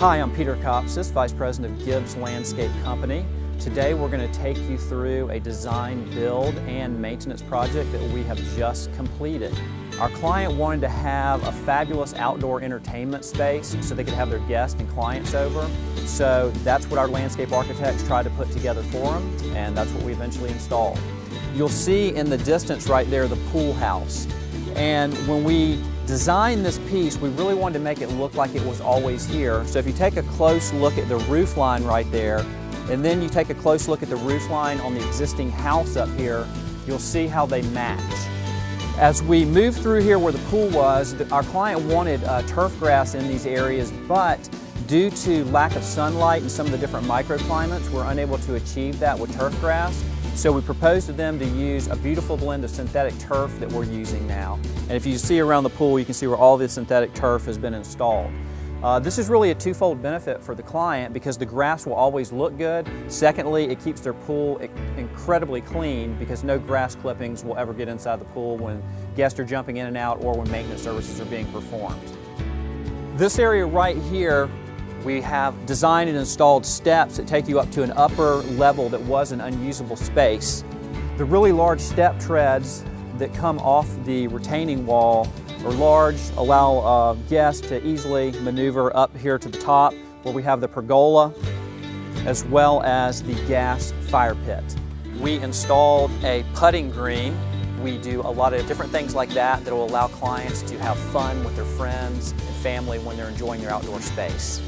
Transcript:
Hi, I'm Peter Kopsis, Vice President of Gibbs Landscape Company. Today we're going to take you through a design, build, and maintenance project that we have just completed. Our client wanted to have a fabulous outdoor entertainment space so they could have their guests and clients over. So that's what our landscape architects tried to put together for them, and that's what we eventually installed. You'll see in the distance right there the pool house. And when we designed this piece, we really wanted to make it look like it was always here. So if you take a close look at the roof line right there, and then you take a close look at the roof line on the existing house up here, you'll see how they match. As we moved through here where the pool was, our client wanted turf grass in these areas, but due to lack of sunlight and some of the different microclimates, we're unable to achieve that with turf grass. So we proposed to them to use a beautiful blend of synthetic turf that we're using now. And if you see around the pool, you can see where all this synthetic turf has been installed. This is really a twofold benefit for the client because the grass will always look good. Secondly, it keeps their pool incredibly clean because no grass clippings will ever get inside the pool when guests are jumping in and out or when maintenance services are being performed. This area right here, we have designed and installed steps that take you up to an upper level that was an unusable space. The really large step treads that come off the retaining wall are large, allow guests to easily maneuver up here to the top where we have the pergola as well as the gas fire pit. We installed a putting green. We do a lot of different things like that that will allow clients to have fun with their friends and family when they're enjoying their outdoor space.